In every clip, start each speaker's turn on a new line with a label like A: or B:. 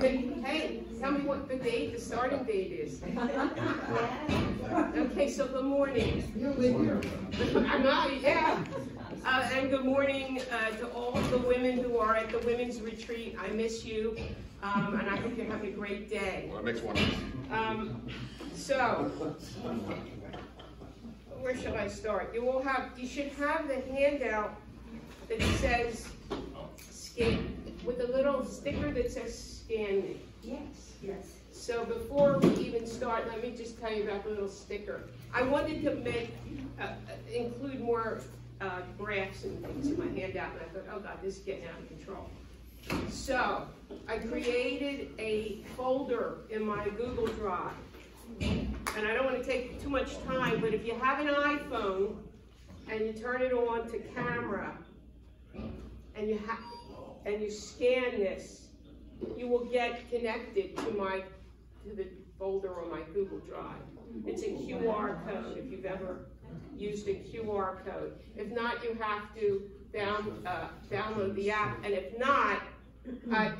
A: Hey, tell me what the date, the starting date is. Okay, so good morning. I'm not, yeah. And good morning to all of the women who are at the women's retreat. I miss you, and I hope you're having a great day.
B: Well, next one.
A: So, where should I start? You should have the handout that says scan, with a little sticker that says scan me.
C: Yes, yes.
A: So before we even start, let me just tell you about the little sticker. I wanted to include more graphs and things in my handout, and I thought, oh God, this is getting out of control. So I created a folder in my Google Drive. And I don't want to take too much time, but if you have an iPhone and you turn it on to camera and you scan this, you will get connected to the folder on my Google Drive. It's a QR code if you've ever used a QR code. If not, you have to download the app. And if not,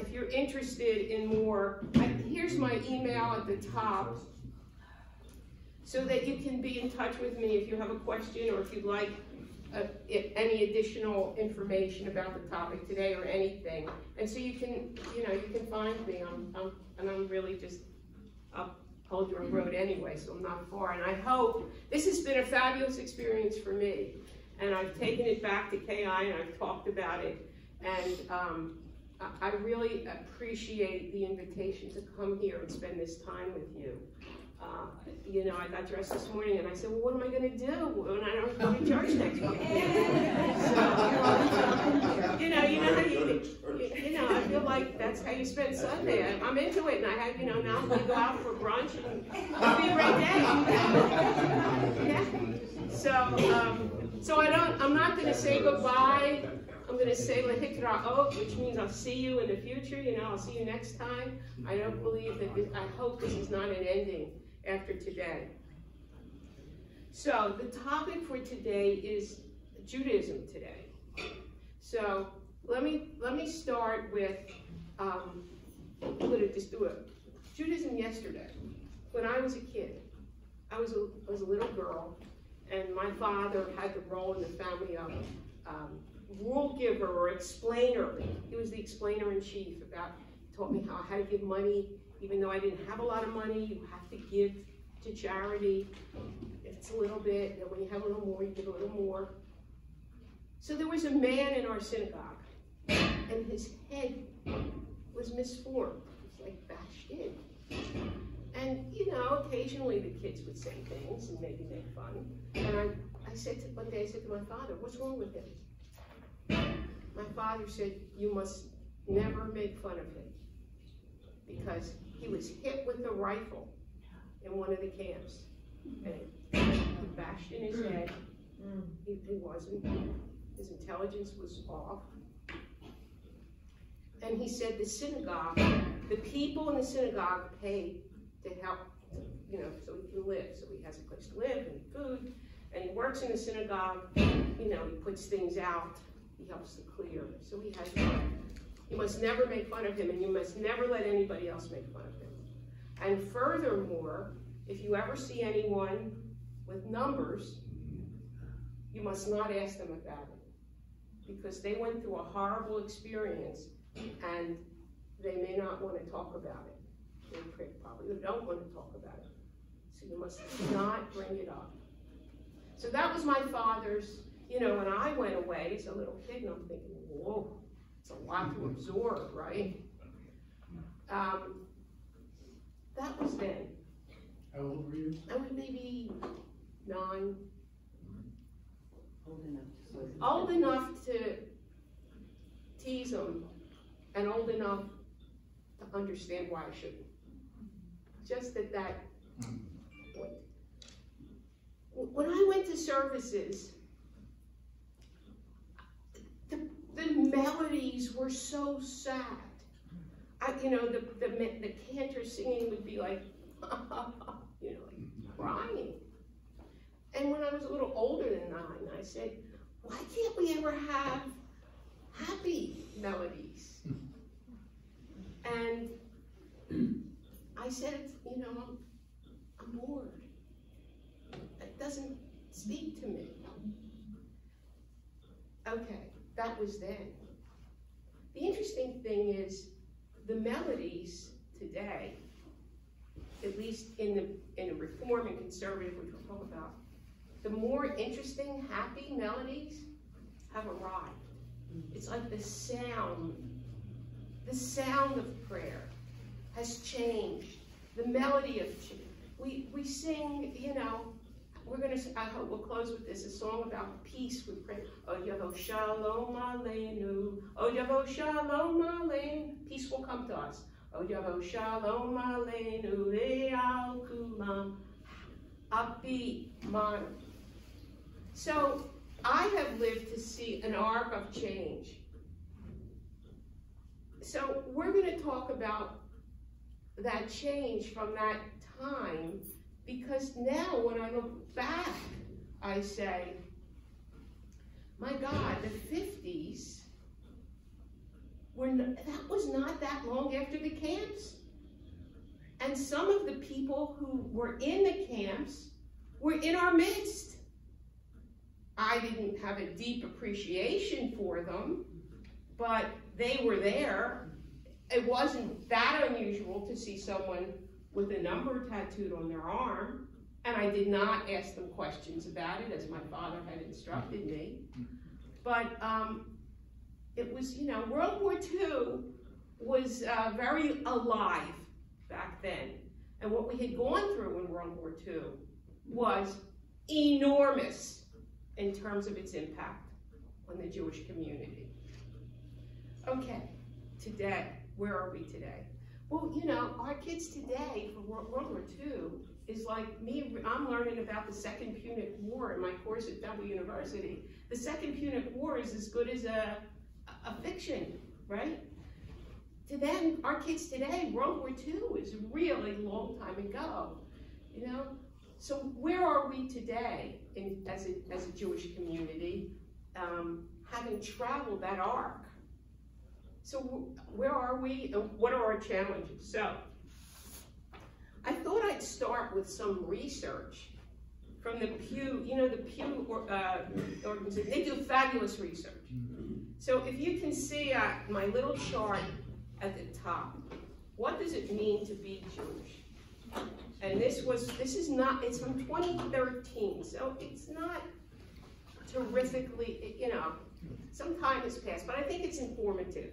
A: if you're interested in more, here's my email at the top, so that you can be in touch with me if you have a question or if you'd like any additional information about the topic today or anything. And so you can find me. I'm really just up Huldrum Road anyway, so I'm not far. And I hope this has been a fabulous experience for me. And I've taken it back to KI and I've talked about it. And I really appreciate the invitation to come here and spend this time with you. I got dressed this morning and I said, well, what am I going to do when I don't go to church next week? So, I feel like that's how you spend Sunday. I'm into it, and I have, now I'm going to go out for brunch and it'll be a great day. Yeah. So I'm not going to say goodbye. I'm going to say lehitra'ot, which means I'll see you in the future. I'll see you next time. I don't believe that. I hope this is not an ending after today. So the topic for today is Judaism today. So let me start with I'm going to just do it. Judaism yesterday. When I was a kid, I was a little girl, and my father had the role in the family of rule giver or explainer. He was the explainer in chief. Taught me how to give money. Even though I didn't have a lot of money, you have to give to charity. It's a little bit, and when you have a little more, you give a little more. So there was a man in our synagogue, and his head was misformed. It was like bashed in. And, occasionally the kids would say things and maybe make fun. And one day I said to my father, what's wrong with him? My father said, you must never make fun of him, because he was hit with a rifle in one of the camps, and he bashed in his head. He wasn't, his intelligence was off. And he said the people in the synagogue pay to help, so he can live. So he has a place to live and food, and he works in the synagogue. He puts things out. He helps to clear. So he has work. You must never make fun of him, and you must never let anybody else make fun of him. And furthermore, if you ever see anyone with numbers, you must not ask them about it, because they went through a horrible experience, and they may not want to talk about it. They probably don't want to talk about it. So you must not bring it up. So that was my father's, when I went away as a little kid, and I'm thinking, whoa, it's a lot to absorb, right? That was then.
D: How old were you?
A: I was maybe 9.
C: Old enough.
A: Old enough to tease them, and old enough to understand why I shouldn't. Just at that point. When I went to services, the melodies were so sad. The cantor singing would be like, crying. And when I was a little older than 9, I said, why can't we ever have happy melodies? And said, you know, I'm bored. It doesn't speak to me. Okay, that was then. The interesting thing is the melodies today, at least in the Reform and Conservative, which we'll talk about, the more interesting, happy melodies have arrived. It's like the sound of prayer has changed. The melody of we sing, you know, I hope we'll close with this, a song about peace we pray. Oh Yavo Shalom Aleinu, oh Yavo Shalom Aleinu, peace will come to us. Oh Yavo Shalom Aleinu, Le'al Kulam, upbeat, minor. So I have lived to see an arc of change. So we're going to talk about that change from that time, because now when I look back, I say, my God, the 50s, that was not that long after the camps. And some of the people who were in the camps were in our midst. I didn't have a deep appreciation for them, but they were there. It wasn't that unusual to see someone with a number tattooed on their arm, and I did not ask them questions about it, as my father had instructed me. But it was, you know, World War II was very alive back then. And what we had gone through in World War II was enormous in terms of its impact on the Jewish community. Okay, today, where are we today? Well, you know, our kids today for World War II is like me. I'm learning about the Second Punic War in my course at Temple University. The Second Punic War is as good as a fiction, right? To them, our kids today, World War II is really a long time ago, you know? So where are we today as a Jewish community, having traveled that arc? So where are we, and what are our challenges? So I thought I'd start with some research from the Pew, you know, the Pew organization. They do fabulous research. So if you can see my little chart at the top, what does it mean to be Jewish? And it's from 2013, so it's not terrifically, you know, some time has passed, but I think it's informative.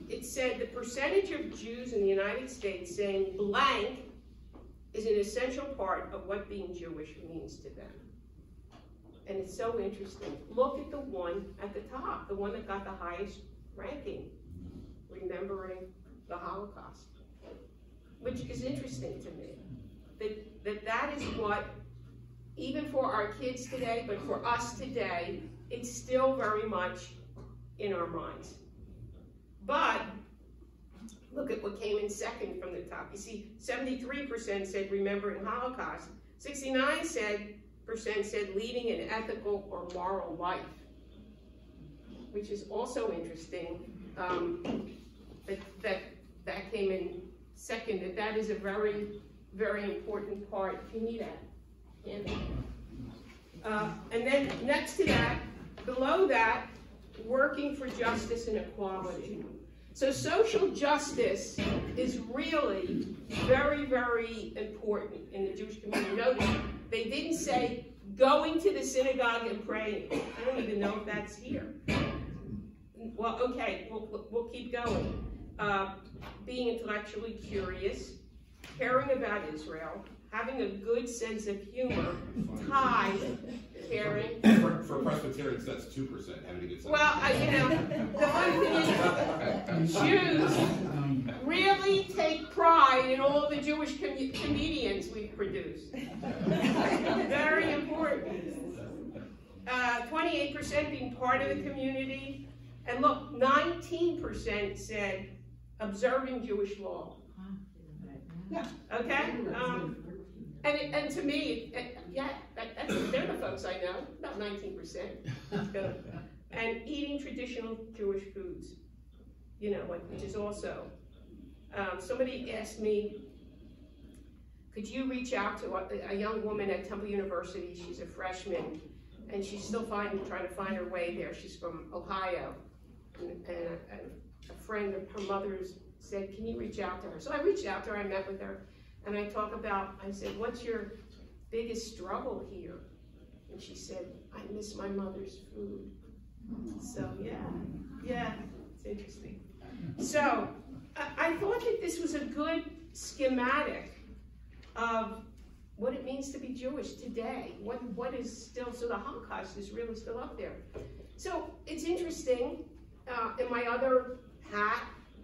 A: It said the percentage of Jews in the United States saying blank is an essential part of what being Jewish means to them. And it's so interesting. Look at the one at the top, the one that got the highest ranking, remembering the Holocaust, which is interesting to me. That is what, even for our kids today, but for us today, it's still very much in our minds. But look at what came in second from the top. You see, 73% said remembering Holocaust. 69% said leading an ethical or moral life, which is also interesting. That came in second. That is a very, very important part. If you need that. And then next to that, below that, working for justice and equality. So social justice is really very, very important in the Jewish community. Notice, they didn't say going to the synagogue and praying. I don't even know if that's here. Well, okay, we'll keep going. Being intellectually curious, caring about Israel, having a good sense of humor, tithe, caring.
B: For Presbyterians, that's 2%. Having a good sense.
A: Well, you know, the funny thing is, Jews really take pride in all the Jewish comedians we've produced. Very important. 28% being part of the community. And look, 19% said observing Jewish law. Yeah. Okay? And to me, yeah, they're the folks I know, about 19%. And eating traditional Jewish foods, you know, which is also, somebody asked me, could you reach out to a young woman at Temple University? She's a freshman, and she's still trying to find her way there. She's from Ohio, and a friend of her mother's said, can you reach out to her? So I reached out to her, I met with her, and I said, what's your biggest struggle here? And she said, I miss my mother's food. So yeah, it's interesting. So I thought that this was a good schematic of what it means to be Jewish today. What is still, so the Holocaust is really still up there. So it's interesting, in my other hat,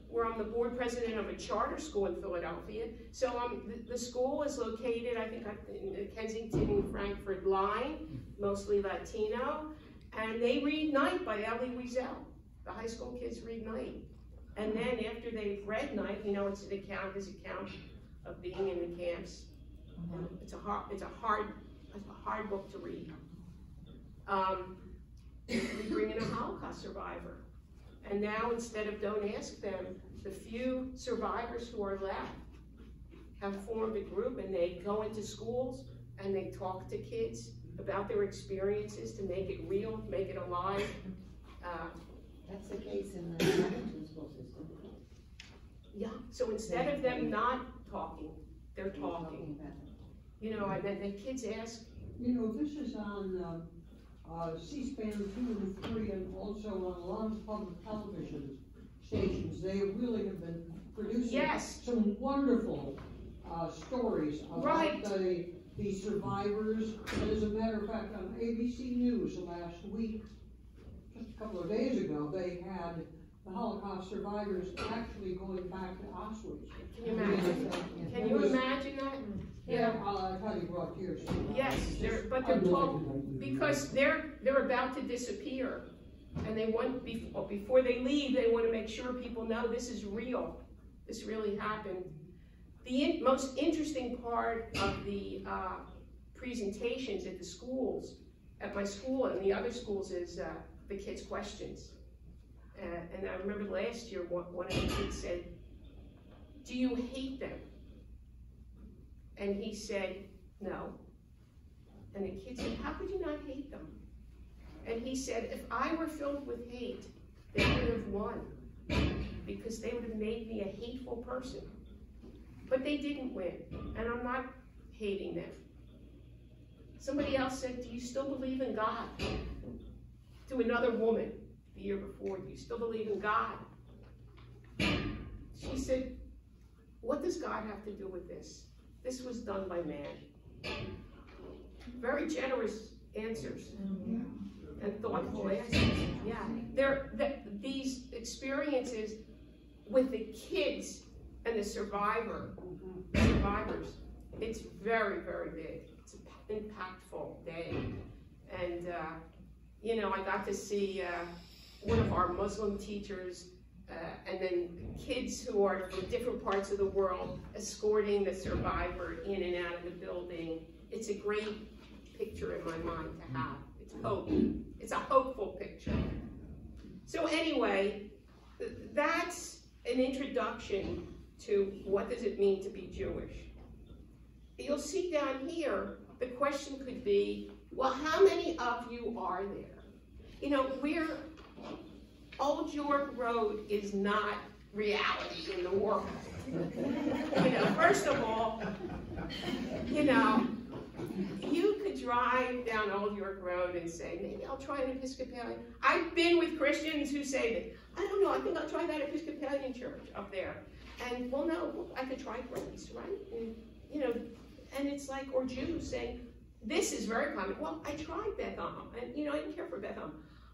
A: where I'm the board president of a charter school in Philadelphia. So the school is located, I think, in the Kensington Frankfurt line, mostly Latino, and they read Night by Elie Wiesel. The high school kids read Night. And then after they've read Night, you know, it's an account of being in the camps. It's a hard book to read. We bring in a Holocaust survivor. And now, instead of don't ask them, the few survivors who are left have formed a group, and they go into schools and they talk to kids about their experiences to make it real, make it alive.
C: That's the case in the American school system.
A: Yeah, so instead of them not talking, they're talking. You know, and then the kids ask.
E: You know, this is on C-SPAN 2 and 3, and also on a lot of public television stations. They really have been producing some wonderful stories about the survivors. And as a matter of fact, on ABC News last week, just a couple of days ago, they had the Holocaust survivors actually going back to Auschwitz.
A: Can you imagine? Can you imagine that?
E: Yeah, I thought you brought tears.
A: Yes, but they're told, because they're about to disappear, and they want, before they leave, they want to make sure people know this is real. This really happened. The most interesting part of the presentations at the schools, at my school and the other schools, is the kids' questions. And I remember last year, one of the kids said, do you hate them? And he said, no. And the kid said, how could you not hate them? And he said, if I were filled with hate, they would have won, because they would have made me a hateful person. But they didn't win, and I'm not hating them. Somebody else said, do you still believe in God? To another woman the year before, do you still believe in God? She said, what does God have to do with this? This was done by man. Very generous answers and thoughtful answers. Yeah, these experiences with the kids and the survivors, it's very, very big. It's an impactful day. And, you know, I got to see one of our Muslim teachers and then kids who are from different parts of the world escorting the survivor in and out of the building. It's a great picture in my mind to have. It's hope. It's a hopeful picture. So anyway, that's an introduction to what does it mean to be Jewish. You'll see down here, the question could be, well, how many of you are there? You know, Old York Road is not reality in the world. You know, first of all, you know, you could drive down Old York Road and say, maybe I'll try an Episcopalian. I've been with Christians who say that, I don't know, I think I'll try that Episcopalian church up there. And, well, no, I could try Grace, right? And, you know, and it's like, or Jews saying, this is very common. Well, I tried Bethel, and, you know, I didn't care for Bethel.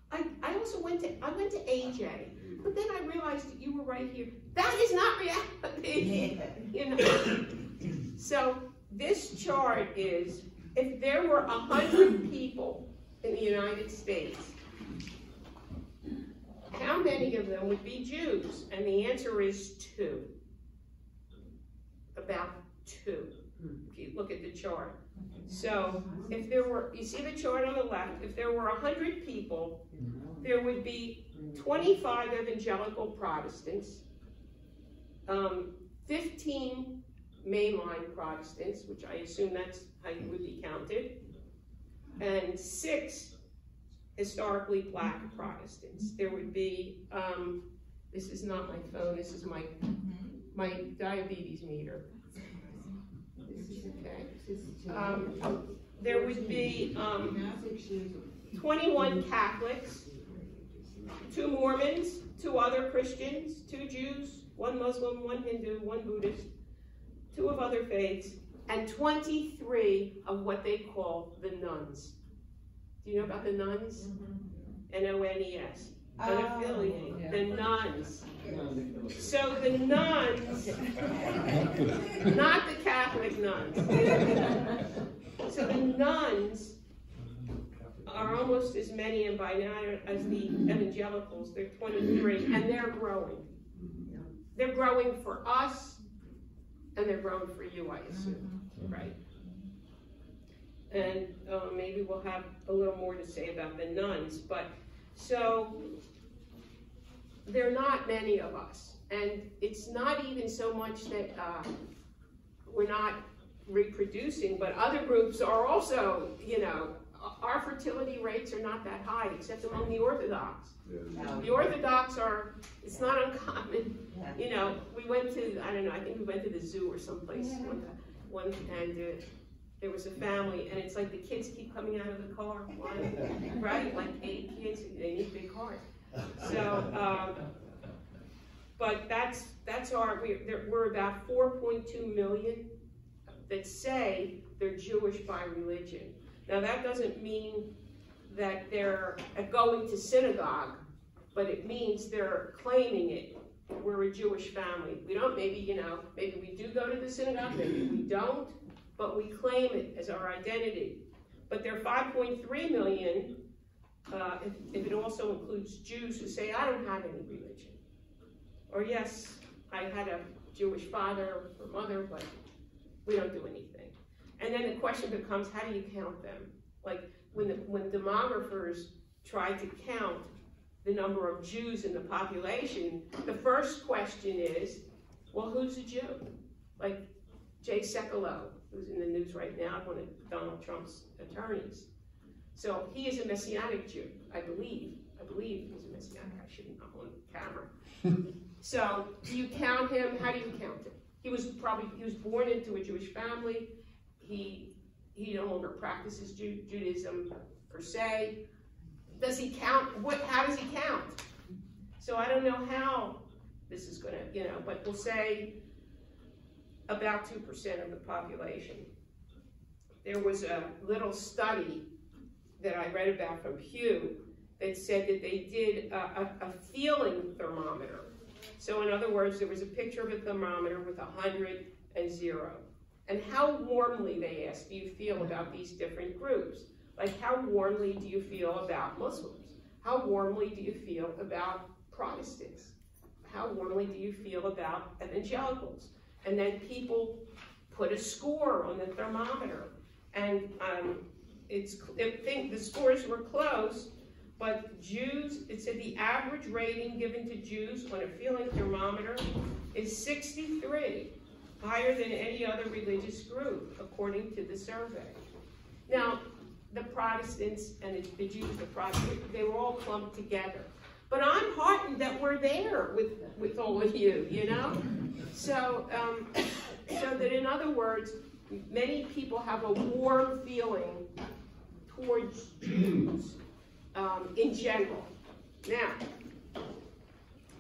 A: I also went to AJ, but then I realized that you were right here. That is not reality, you know. So this chart is, if there were 100 people in the United States, how many of them would be Jews? And the answer is 2. About 2, if you look at the chart. So if there were, you see the chart on the left, if there were 100 people, there would be 25 evangelical Protestants, 15 mainline Protestants, which I assume that's how you would be counted, and 6 historically black Protestants. There would be, this is not my phone, this is my diabetes meter. This is okay. There would be 21 Catholics, 2 Mormons, 2 other Christians, 2 Jews, 1 Muslim, 1 Hindu, 1 Buddhist, 2 of other faiths, and 23 of what they call the nuns. Do you know about the nuns? N-O-N-E-S. Unaffiliated. The nuns. So the nuns, not the Catholic nuns. So the nuns are almost as many, and by now, as the evangelicals. They're 23, and they're growing. They're growing for us, and they're growing for you, I assume, right? And maybe we'll have a little more to say about the nuns, but so there are not many of us, and it's not even so much that we're not reproducing, but other groups are also, you know, our fertility rates are not that high, except among the Orthodox. The Orthodox are, it's not uncommon. You know, we went to, I don't know, I think we went to the zoo or someplace one and there was a family, and it's like the kids keep coming out of the car, right? Like 8 kids, they need big cars. So, but that's our, we're about 4.2 million that say they're Jewish by religion. Now that doesn't mean that they're going to synagogue, but it means they're claiming it. We're a Jewish family. We don't, maybe, you know, maybe we do go to the synagogue, maybe we don't, but we claim it as our identity. But there are 5.3 million, if it also includes Jews who say, I don't have any religion. Or yes, I had a Jewish father or mother, but we don't do anything. And then the question becomes, how do you count them? Like when demographers try to count the number of Jews in the population, the first question is, well, who's a Jew? Like Jay Sekulow, who's in the news right now, one of Donald Trump's attorneys. So he is a Messianic Jew, I believe. I believe he's a Messianic. I shouldn't have on camera. So do you count him? How do you count him? He was born into a Jewish family. He no longer practices Judaism per se. Does he count? How does he count? So I don't know how this is going to, you know, but we'll say about 2% of the population. There was a little study that I read about from Pew that said that they did a feeling thermometer. So in other words, there was a picture of a thermometer with 100 and 0. And how warmly, they asked, do you feel about these different groups? Like, how warmly do you feel about Muslims? How warmly do you feel about Protestants? How warmly do you feel about evangelicals? And then people put a score on the thermometer. And the scores were close, but Jews, it said the average rating given to Jews on a feeling thermometer is 63. Higher than any other religious group, according to the survey. Now, the Protestants and the Jews, the Protestants, they were all clumped together. But I'm heartened that we're there with all of you, you know? So, so that in other words, many people have a warm feeling towards Jews in general. Now,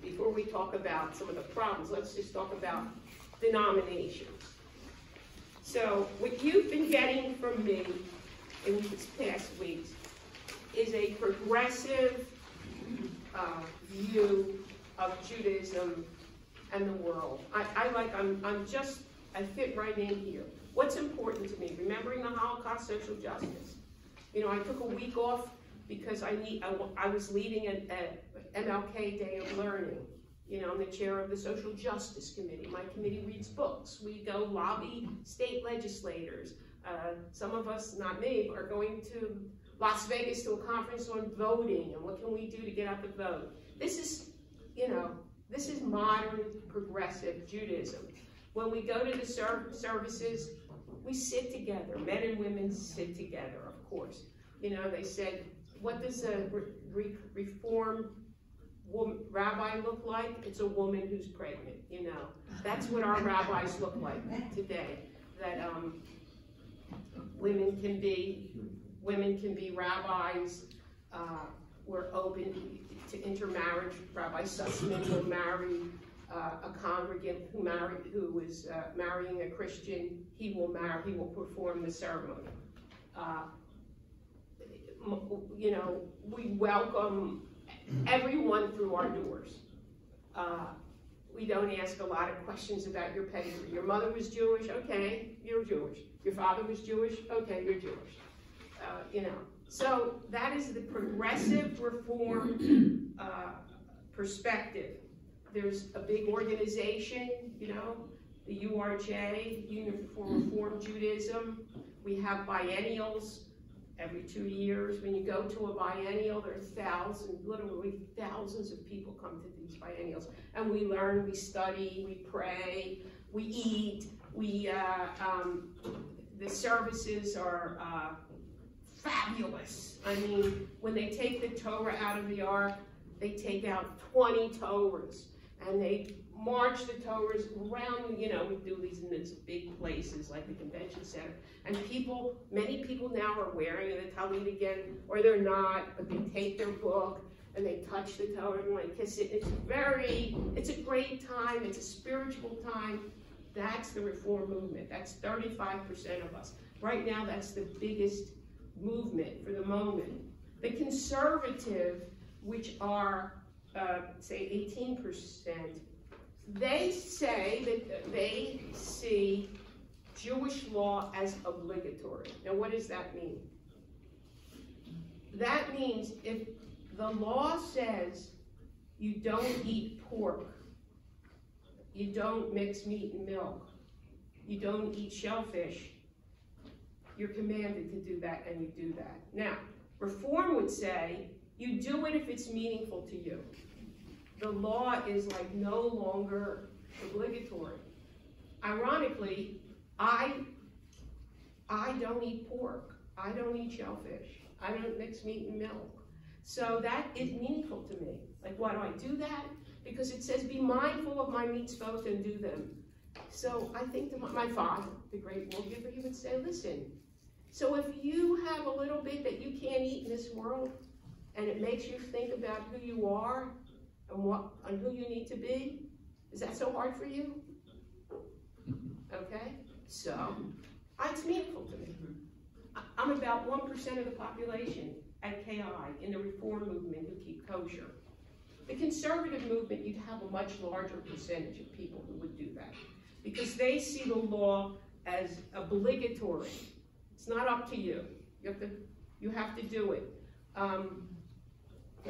A: before we talk about some of the problems, let's just talk about denominations. So what you've been getting from me in these past weeks is a progressive view of Judaism and the world. I fit right in here. What's important to me? Remembering the Holocaust, social justice. You know, I took a week off because I was leading an MLK Day of Learning. You know, I'm the chair of the Social Justice Committee. My committee reads books. We go lobby state legislators. Some of us, not me, are going to Las Vegas to a conference on voting and what can we do to get out the vote. This is, you know, this is modern progressive Judaism. When we go to the services, we sit together. Men and women sit together, of course. You know, they said, what does a reform rabbi look like? It's a woman who's pregnant, you know. That's what our rabbis look like today. That women can be rabbis. We're open to intermarriage. Rabbi Sussman will marry a congregant who is marrying a Christian. He will perform the ceremony. You know, we welcome everyone through our doors. We don't ask a lot of questions about your pedigree. Your mother was Jewish, okay, you're Jewish. Your father was Jewish, okay, you're Jewish. You know, so that is the progressive reform perspective. There's a big organization, you know, the URJ, Union for Reform Judaism. We have biennials every 2 years. When you go to a biennial, there are thousands, literally thousands of people come to these biennials. And we learn, we study, we pray, we eat, the services are fabulous. I mean, when they take the Torah out of the ark, they take out 20 Torahs, and they march the Torahs around, you know, we do these in these big places like the convention center. And many people now are wearing the Tallit again, or they're not, but they take their book and they touch the Torah and like kiss it. It's a great time, it's a spiritual time. That's the reform movement. That's 35% of us. Right now, that's the biggest movement for the moment. The conservative, which are, say, 18%, they say that they see Jewish law as obligatory. Now, what does that mean? That means if the law says you don't eat pork, you don't mix meat and milk, you don't eat shellfish, you're commanded to do that, and you do that. Now, reform would say you do it if it's meaningful to you. The law is like no longer obligatory. Ironically, I don't eat pork. I don't eat shellfish. I don't mix meat and milk. So that is meaningful to me. Like, why do I do that? Because it says, be mindful of my mitzvot and do them. So I think to my father, the great world giver, he would say, listen, so if you have a little bit that you can't eat in this world, and it makes you think about who you are and who you need to be, is that so hard for you? Okay, so it's meaningful to me. I'm about 1% of the population at KI in the reform movement who keep kosher. The conservative movement, you'd have a much larger percentage of people who would do that because they see the law as obligatory. It's not up to you. You have to do it. A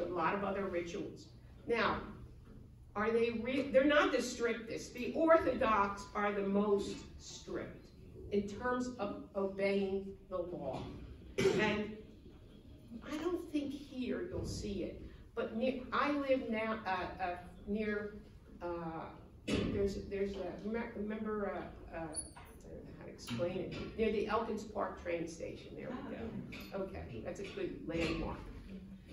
A: lot of other rituals. Now, are they're not the strictest. The Orthodox are the most strict in terms of obeying the law. And I don't think here you'll see it, but I live now near, there's remember, I don't know how to explain it, near the Elkins Park train station, there we go. Okay, that's a good landmark.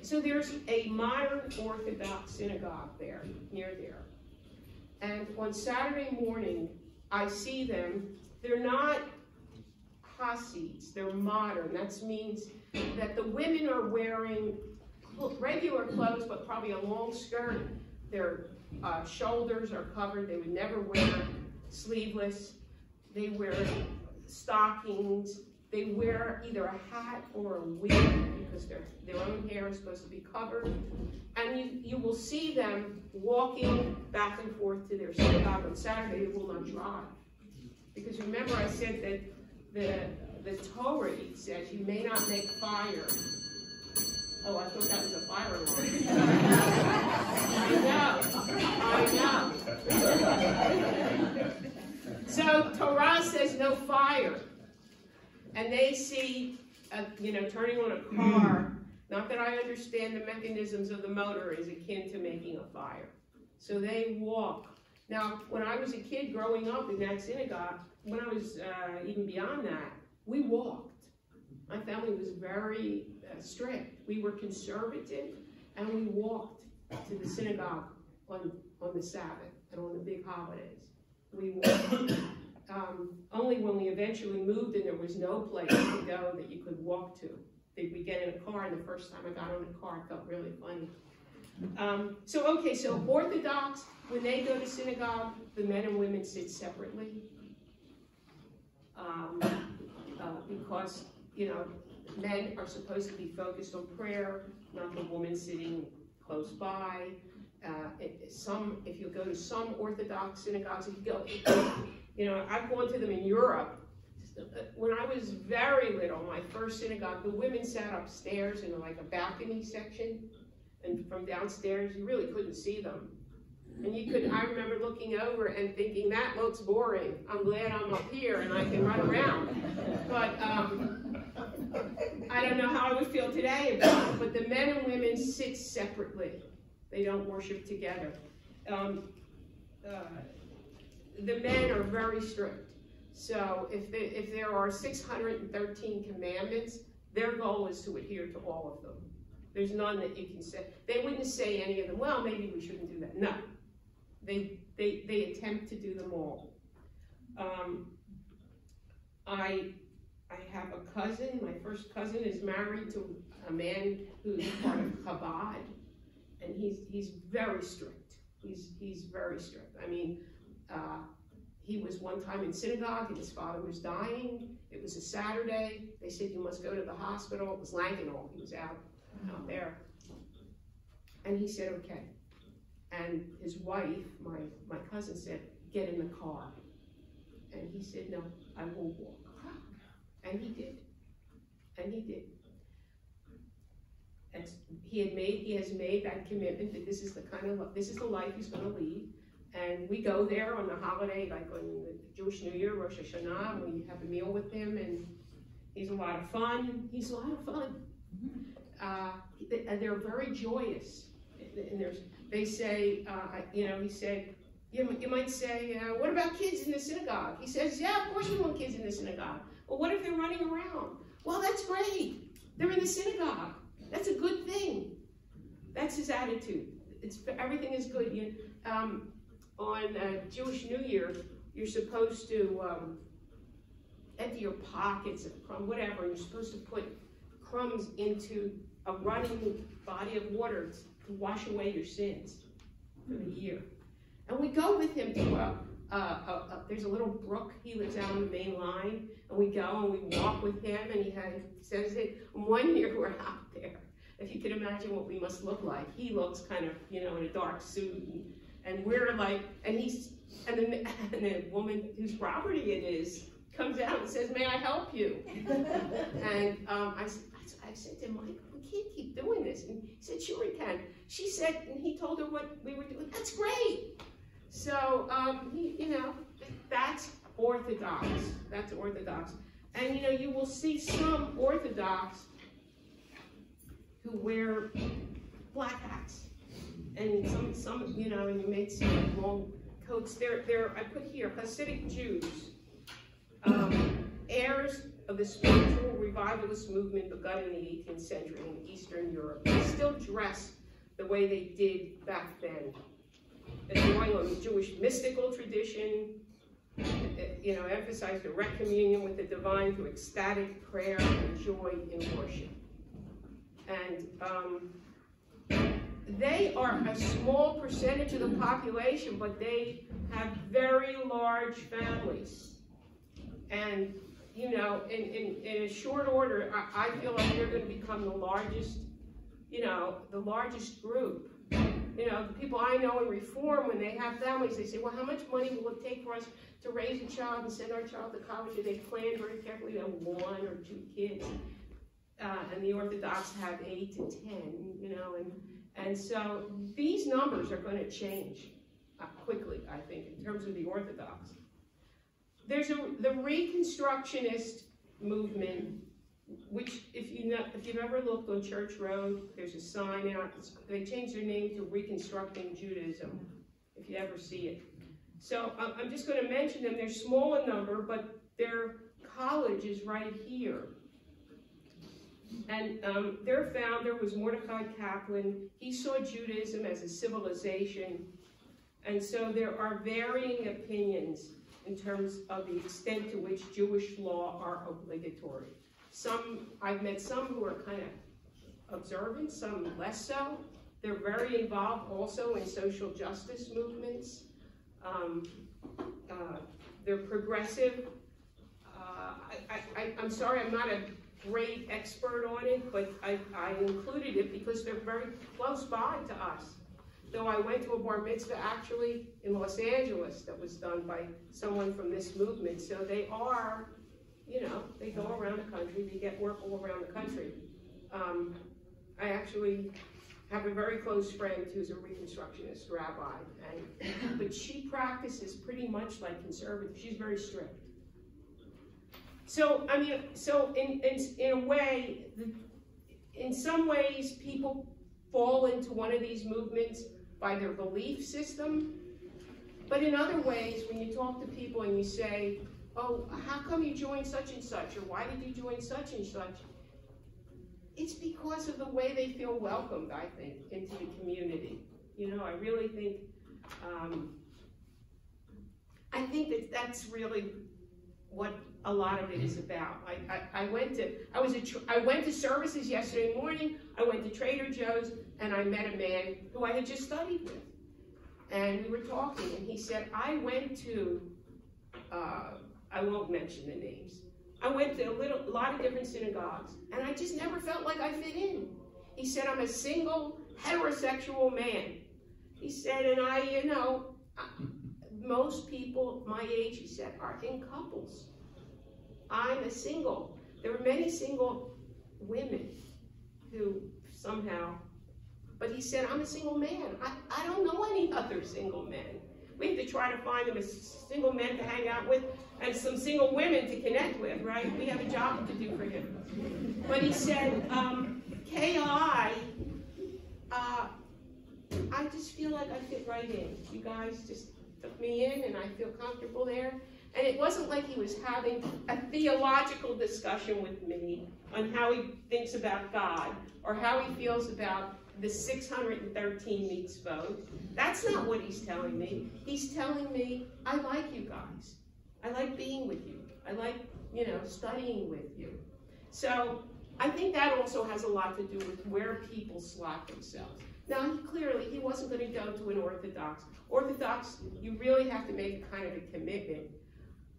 A: So there's a modern Orthodox synagogue there, near there. And on Saturday morning, I see them. They're not Hasids, they're modern. That means that the women are wearing regular clothes, but probably a long skirt. Their shoulders are covered. They would never wear sleeveless. They wear stockings. They wear either a hat or a wig because their own hair is supposed to be covered. And you will see them walking back and forth to their synagogue on Saturday. They will not drive. Because remember I said that the Torah says you may not make fire. Oh, I thought that was a fire alarm. I know. So Torah says no fire. And they see, turning on a car, not that I understand the mechanisms of the motor, is akin to making a fire. So they walk Now, when I was a kid growing up in that synagogue, when I was even beyond that, we walked. My family was very strict. We were conservative, and we walked to the synagogue on the Sabbath and on the big holidays. We walked. Only when we eventually moved and there was no place to go that you could walk to did we get in a car, and the first time I got on a car, it felt really funny. So Orthodox, when they go to synagogue, the men and women sit separately. Because, men are supposed to be focused on prayer, not the woman sitting close by. If you go to some Orthodox synagogues, I've gone to them in Europe. When I was very little, my first synagogue, the women sat upstairs in like a balcony section, and from downstairs, you really couldn't see them. And I remember looking over and thinking, that looks boring. I'm glad I'm up here and I can run around. But I don't know how I would feel today about it, but the men and women sit separately. They don't worship together. The men are very strict. So if there are 613 commandments, their goal is to adhere to all of them. There's none that you can say. They wouldn't say any of them, well, maybe we shouldn't do that. No. They attempt to do them all. I have a cousin. My first cousin is married to a man who's part of Chabad, and he's very strict. He's very strict. I mean, he was one time in synagogue, and his father was dying. It was a Saturday. They said, you must go to the hospital. It was Langenal. He was out there. And he said, okay. And his wife, my cousin, said, get in the car. And he said, no, I won't walk. And he did. And he did. And he has made that commitment that this is the life he's going to lead. And we go there on the holiday, like on the Jewish New Year, Rosh Hashanah, and we have a meal with him, and he's a lot of fun. He's a lot of fun. And they're very joyous. And they say, he said, you might say, what about kids in the synagogue? He says, yeah, of course we want kids in the synagogue. Well, what if they're running around? Well, that's great. They're in the synagogue. That's a good thing. That's his attitude. Everything is good. On Jewish New Year, you're supposed to empty your pockets of crumbs, whatever, and you're supposed to put crumbs into a running body of water to wash away your sins for the year. And we go with him to there's a little brook. He lives out on the main line, and we go and we walk with him, and he says that one year we're out there. If you can imagine what we must look like, he looks kind of, in a dark suit, and we're like, and the woman whose property it is comes out and says, may I help you? And I said to him, Michael, we can't keep doing this. And he said, sure we can. She said, and he told her what we were doing. That's great. So, that's Orthodox. That's Orthodox. And, you will see some Orthodox who wear black hats. And some, and you may see long coats. They're I put here, Hasidic Jews, heirs of the spiritual revivalist movement begun in the 18th century in Eastern Europe. They still dress the way they did back then, drawing on the Jewish mystical tradition, emphasize direct communion with the divine through ecstatic prayer and joy in worship. And they are a small percentage of the population, but they have very large families. And, in a short order, I feel like they're going to become the largest, the largest group. The people I know in Reform, when they have families, they say, well, how much money will it take for us to raise a child and send our child to college? And they plan very carefully to have 1 or 2 kids. And the Orthodox have 8 to 10, and so these numbers are going to change quickly, I think, in terms of the Orthodox. There's the Reconstructionist movement, which if you've ever looked on Church Road, there's a sign out. They changed their name to Reconstructing Judaism, if you ever see it. So I'm just going to mention them. They're small in number, but their college is right here. And their founder was Mordecai Kaplan. He saw Judaism as a civilization. And so there are varying opinions in terms of the extent to which Jewish law are obligatory. I've met some who are kind of observant, some less so. They're very involved also in social justice movements. They're progressive. I'm sorry, I'm not a great expert on it, but I included it because they're very close by to us. Though I went to a bar mitzvah actually in Los Angeles that was done by someone from this movement. So they are, you know, they go around the country, they get work all around the country. I actually have a very close friend who's a Reconstructionist rabbi, but she practices pretty much like conservative. She's very strict. So, I mean, so in a way, in some ways, people fall into one of these movements by their belief system. But in other ways, when you talk to people and you say, oh, how come you joined such and such? Or why did you join such and such? It's because of the way they feel welcomed, I think, into the community. You know, I really think, that that's really what a lot of it is about. I went to services yesterday morning. I went to Trader Joe's and I met a man who I had just studied with, and we were talking. And he said, I went to, I won't mention the names. I went to a lot of different synagogues, and I just never felt like I fit in. He said, I'm a single heterosexual man. He said, and most people my age, he said, are in couples. I'm a single. There were many single women who somehow, but he said, I'm a single man. I don't know any other single men. We have to try to find them as single men to hang out with and some single women to connect with, right? We have a job to do for him. But he said, KI, I just feel like I fit right in. You guys just took me in and I feel comfortable there. And it wasn't like he was having a theological discussion with me on how he thinks about God or how he feels about the 613 mitzvot. That's not what he's telling me. He's telling me, I like you guys. I like being with you. I like, studying with you. So I think that also has a lot to do with where people slot themselves. Now, clearly, he wasn't going to go to an Orthodox. Orthodox, you really have to make kind of a commitment.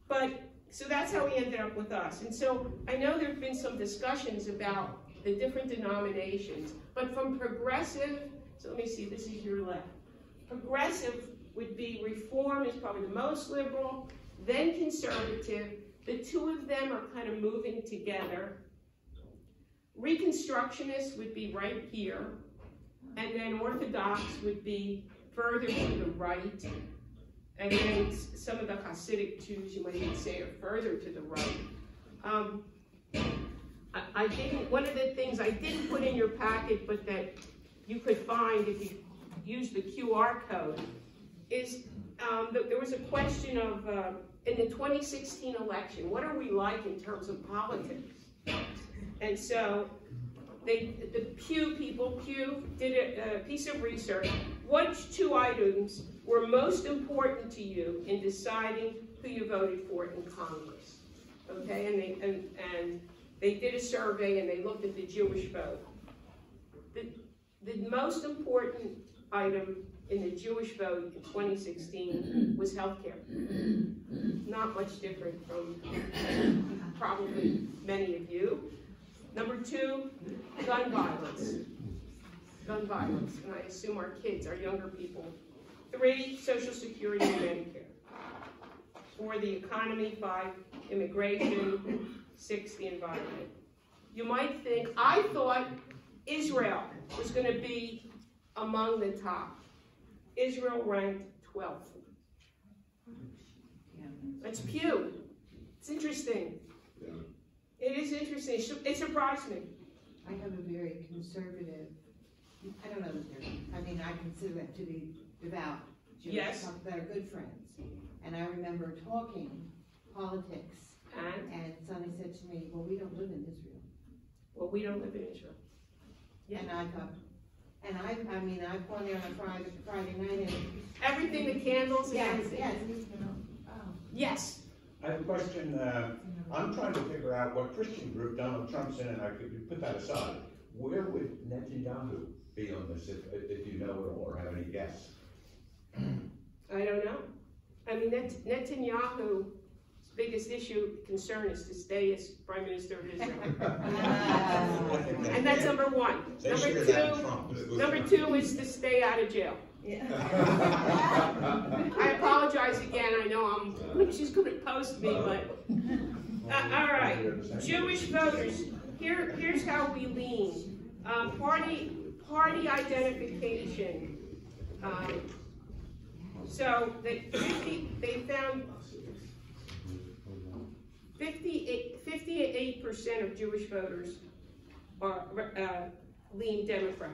A: But, so that's how he ended up with us. And so I know there have been some discussions about the different denominations, but from progressive, so let me see, this is your left. Progressive would be Reform is probably the most liberal, then conservative. The two of them are kind of moving together. Reconstructionist would be right here, and then Orthodox would be further to the right, and then some of the Hasidic Jews, you might even say, are further to the right. One of the things I didn't put in your packet, but that you could find if you use the QR code, is there was a question of, in the 2016 election, what are we like in terms of politics? And so the Pew did a piece of research. What two items were most important to you in deciding who you voted for in Congress? Okay, and they did a survey and they looked at the Jewish vote. The most important item in the Jewish vote in 2016 was healthcare. Not much different from probably many of you. Number two, gun violence. Gun violence, and I assume our kids, our younger people. 3, Social Security and Medicare. 4, the economy. 5, immigration. 6, the environment. You might think, I thought Israel was going to be among the top. Israel ranked 12th. That's Pew. It's interesting.
B: Yeah.
A: It is interesting. It surprised me.
C: I have a very conservative, I don't know, I consider that to be devout, Jewish
A: Yes.
C: couple that are good friends. And I remember talking politics, and Sonny said to me, well, we don't live in Israel.
A: Well, we don't live in Israel. Yeah.
C: And I thought, and I mean, I've gone there on a Friday night and.
A: Everything, the candles, and
C: Yes,
A: everything.
C: yes.
A: Yes.
F: I have a question. I'm trying to figure out what Christian group Donald Trump's in, and I could put that aside. Where would Netanyahu be on this, if you know it all, or have any guess?
A: I don't know. I mean, Netanyahu's biggest concern is to stay as Prime Minister of Israel. And that's number one. Number two is to stay out of jail. I apologize again. I know she's going to post me, but all right. Jewish voters. Here's how we lean. Party identification. So they found 58% of Jewish voters are lean Democrat,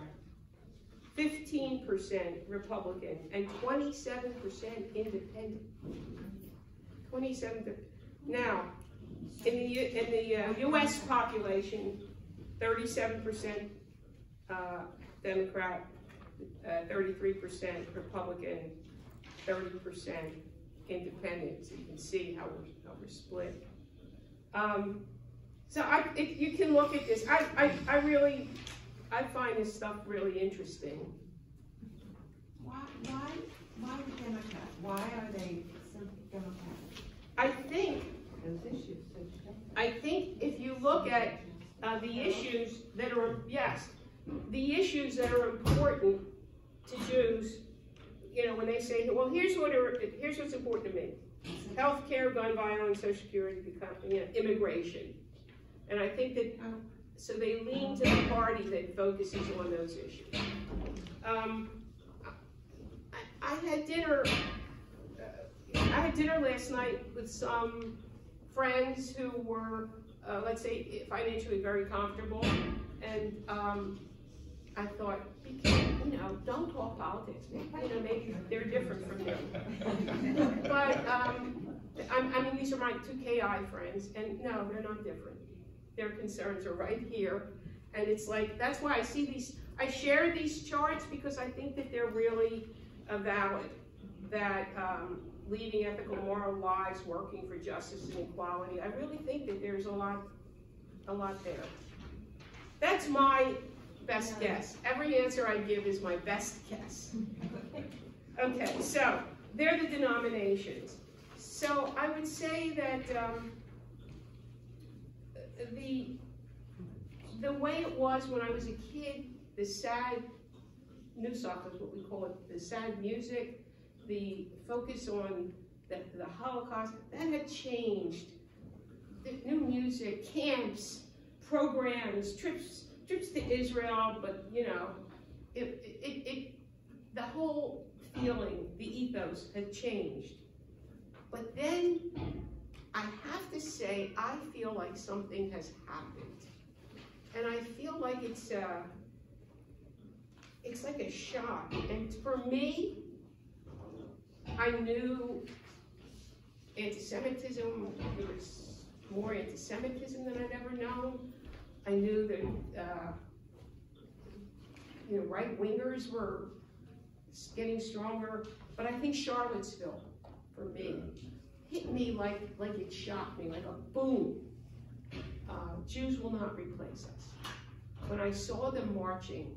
A: 15% Republican, and 27% independent. 27. Now, in the U.S. population, 37% Democrat, 33% Republican, 30% independent. So you can see how we're split. So you can look at this. I find this stuff really interesting.
C: Why the Democrats? Why are they so Democratic?
A: I think
C: Those issues.
A: if you look at the issues that are important to Jews, you know, when they say, well, here's what's important to me: healthcare, gun violence, Social Security, immigration. And I think that so they lean to the party that focuses on those issues. I had dinner last night with some friends who were, let's say, financially very comfortable, and I thought, don't talk politics. Maybe they're different from me. But I mean, these are my two KI friends, and no, they're not different. Their concerns are right here, and it's like that's why I see these. I share these charts because I think that they're really valid. That leading ethical, moral lives, working for justice and equality. I really think that there's a lot there. That's my best guess. Every answer I give is my best guess. Okay, so they're the denominations. So I would say that the way it was when I was a kid, the sad nusach is what we call it, the sad music, the focus on the Holocaust, that had changed. The new music, camps, programs, trips to Israel, but the whole feeling, the ethos had changed. But then I have to say, I feel like something has happened, and I feel like it's like a shock. And for me, I knew anti-Semitism. There was more anti-Semitism than I'd ever known. I knew that right-wingers were getting stronger, but I think Charlottesville, for me, hit me like it shocked me, like a boom. Jews will not replace us. When I saw them marching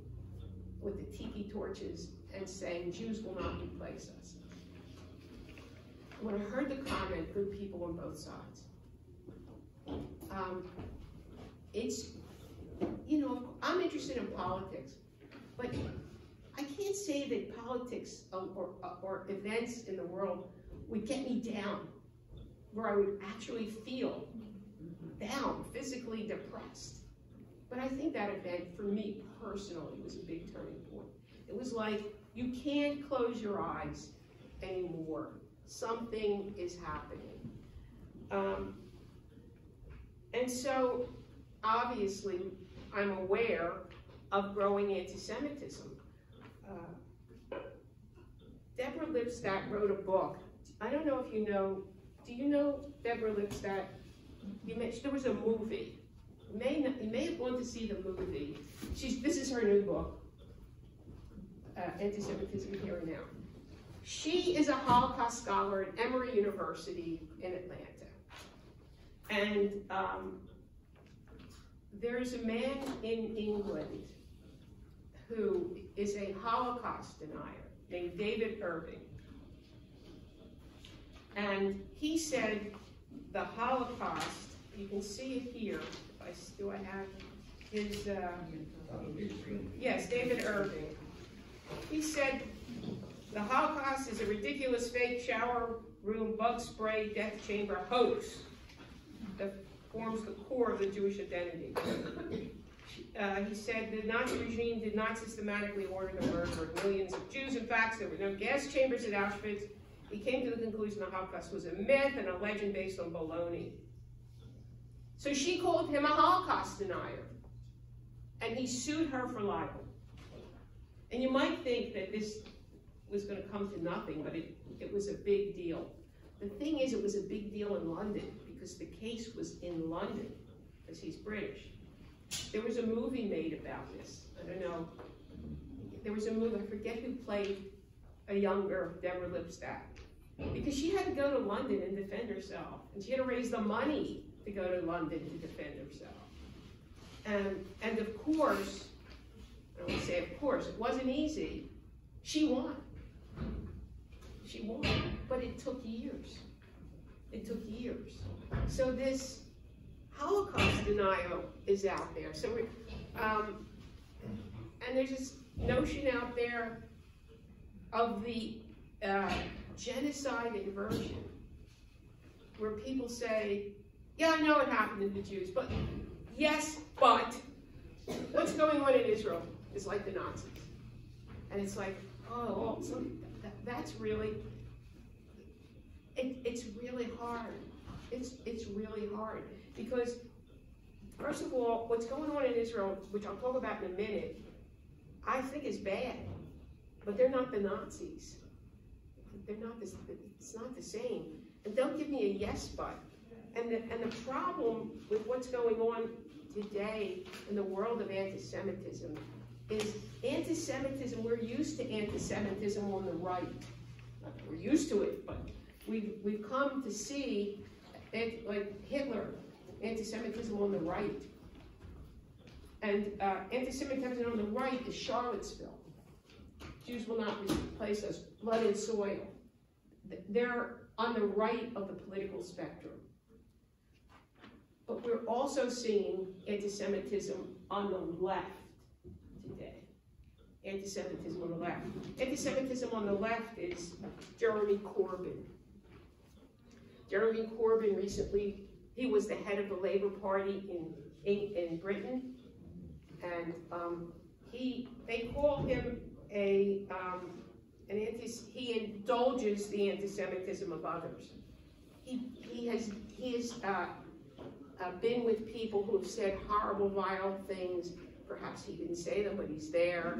A: with the tiki torches and saying, Jews will not replace us. When I heard the comment, good people on both sides, I'm interested in politics, but I can't say that politics or events in the world would get me down, where I would actually feel down, physically depressed. But I think that event, for me personally, was a big turning point. It was like, you can't close your eyes anymore. Something is happening. And so, obviously, I'm aware of growing anti-Semitism. Deborah Lipstadt wrote a book. I don't know if you know, do you know Deborah Lipstadt? There was a movie. You may have gone to see the movie. This is her new book, Anti-Semitism Here and Now. She is a Holocaust scholar at Emory University in Atlanta. And there's a man in England who is a Holocaust denier named David Irving. And he said the Holocaust, you can see it here, do I have his, yes, David Irving. He said the Holocaust is a ridiculous fake shower room bug spray death chamber hoax that forms the core of the Jewish identity. He said the Nazi regime did not systematically order the murder of millions of Jews. In fact, there were no gas chambers at Auschwitz. He came to the conclusion the Holocaust was a myth and a legend based on baloney. So she called him a Holocaust denier, and he sued her for libel. And you might think that this was going to come to nothing, but it was a big deal. The thing is, it was a big deal in London because the case was in London, because he's British. There was a movie made about this. I don't know. There was a movie, I forget who played a younger Deborah Lipstadt, because she had to go to London and defend herself, and she had to raise the money to go to London to defend herself. And of course, I won't say of course, it wasn't easy. She won. She won, but it took years. It took years. So this Holocaust denial is out there. So, and there's this notion out there of the genocide inversion, where people say, yeah, I know it happened to the Jews, but yes, but what's going on in Israel is like the Nazis. And it's like, oh, well, so that's really, it's really hard. It's really hard. Because, first of all, what's going on in Israel, which I'll talk about in a minute, I think is bad. But they're not the Nazis. They're not this, it's not the same. And don't give me a yes, but. And the problem with what's going on today in the world of anti-Semitism is anti-Semitism, we're used to anti-Semitism on the right. We're used to it, but we've come to see it, like Hitler, anti-Semitism on the right. And anti-Semitism on the right is Charlottesville. Jews will not replace us, blood and soil. They're on the right of the political spectrum. But we're also seeing anti-Semitism on the left today. Anti-Semitism on the left. Anti-Semitism on the left is Jeremy Corbyn. Jeremy Corbyn recently, he was the head of the Labour Party in Britain, and they call him he indulges the anti-Semitism of others. He has been with people who have said horrible, vile things. Perhaps he didn't say them, but he's there.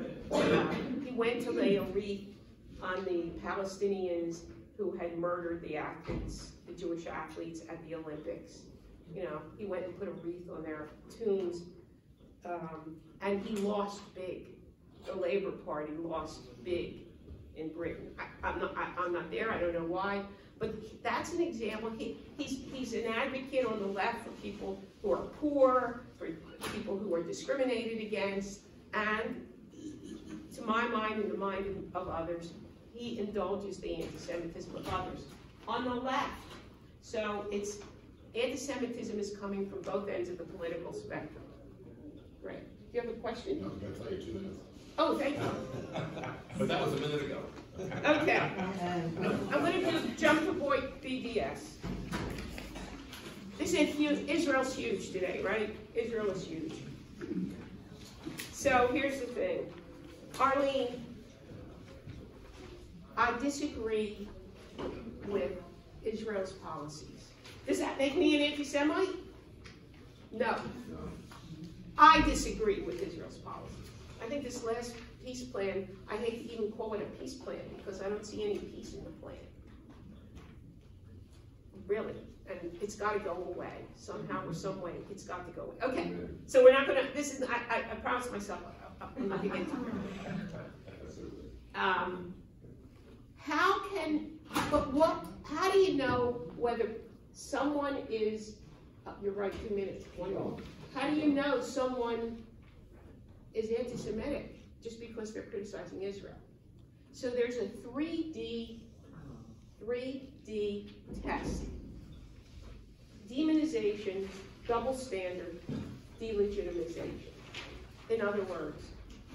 A: He went to lay a wreath on the Palestinians who had murdered the athletes, the Jewish athletes at the Olympics. You know, he went and put a wreath on their tombs, and he lost big. The Labour Party lost big in Britain. I'm not there. I don't know why. But that's an example. He's an advocate on the left for people who are poor, for people who are discriminated against, and to my mind and the mind of others, he indulges the anti-Semitism of others on the left. So it's anti-Semitism is coming from both ends of the political spectrum. Great. Do you have a question?
B: No, I'm going to tell you 2 minutes.
A: Oh, thank you.
B: But that was a minute ago.
A: Okay. I'm going to jump to point BDS. This is huge. Israel's huge today, right? Israel is huge. So here's the thing. Arlene, I disagree with Israel's policies. Does that make me an anti-Semite? No. I disagree with Israel's policies. I think this last peace plan, I hate to even call it a peace plan because I don't see any peace in the plan. Really. And it's got to go away. Somehow or some way, it's got to go away. Okay, so we're not going to, this is, I promised myself, I'm not going to get to it. How do you know whether someone is, you're right, 2 minutes, one more. How do you know someone is anti-Semitic just because they're criticizing Israel? So there's a 3D test. Demonization, double standard, delegitimization. In other words,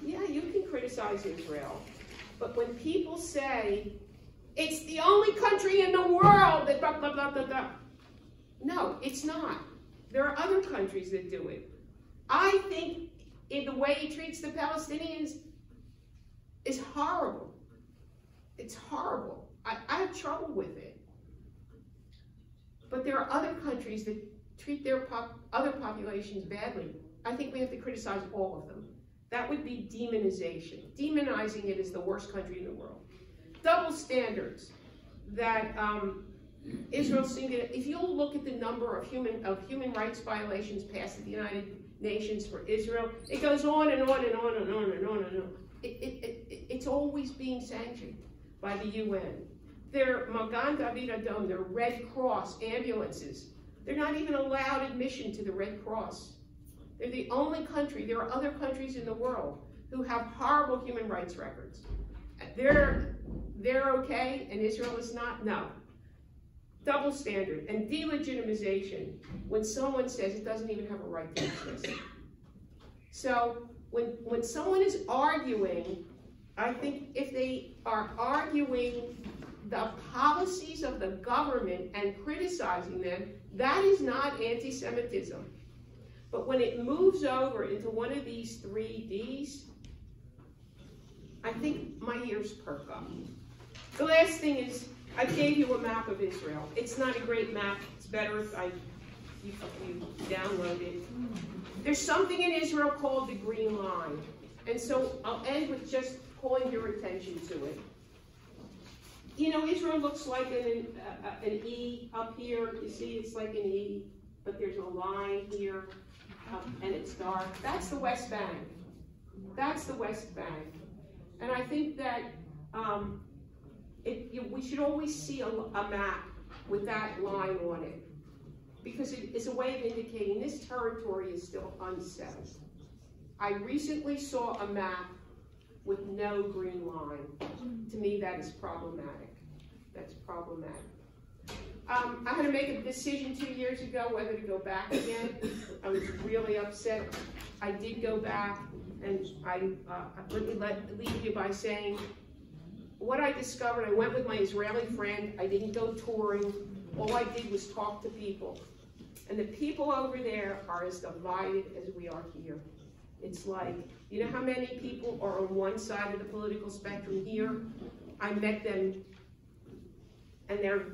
A: yeah, you can criticize Israel, but when people say, it's the only country in the world that blah, blah, blah, blah, blah. No, it's not. There are other countries that do it. I think in the way he treats the Palestinians is horrible. It's horrible. I have trouble with it. But there are other countries that treat their other populations badly. I think we have to criticize all of them. That would be demonization. Demonizing it is the worst country in the world. Double standards that Israel seemed to, if you look at the number of human rights violations passed at the United Nations for Israel, it goes on and on and on and on and on and on. It's always being sanctioned by the UN. They're Magan David Adom, they're Red Cross ambulances. They're not even allowed admission to the Red Cross. They're the only country, there are other countries in the world who have horrible human rights records. They're okay and Israel is not? No. Double standard and delegitimization when someone says it doesn't even have a right to exist. So when someone is arguing, I think if they are arguing the policies of the government and criticizing them, that is not anti-Semitism. But when it moves over into one of these 3 Ds, I think my ears perk up. The last thing is, I gave you a map of Israel. It's not a great map. It's better if you download it. There's something in Israel called the Green Line. And so I'll end with just calling your attention to it. You know, Israel looks like an E up here. You see, it's like an E, but there's a line here, and it's dark. That's the West Bank. That's the West Bank. And I think that we should always see a map with that line on it, because it is a way of indicating this territory is still unsettled. I recently saw a map with no green line. To me, that is problematic. That's problematic. I had to make a decision 2 years ago whether to go back again. I was really upset. I did go back, and let me leave you by saying, what I discovered, I went with my Israeli friend. I didn't go touring. All I did was talk to people. And the people over there are as divided as we are here. It's like, you know how many people are on one side of the political spectrum here? I met them, and they're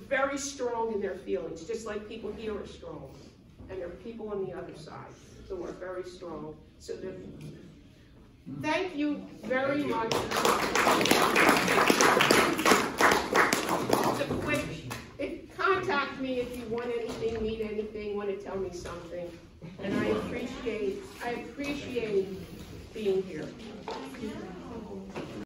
A: very strong in their feelings, just like people here are strong. And there are people on the other side who are very strong. So thank you very much. It's a quick, contact me if you want anything, need anything, want to tell me something. And I appreciate being here.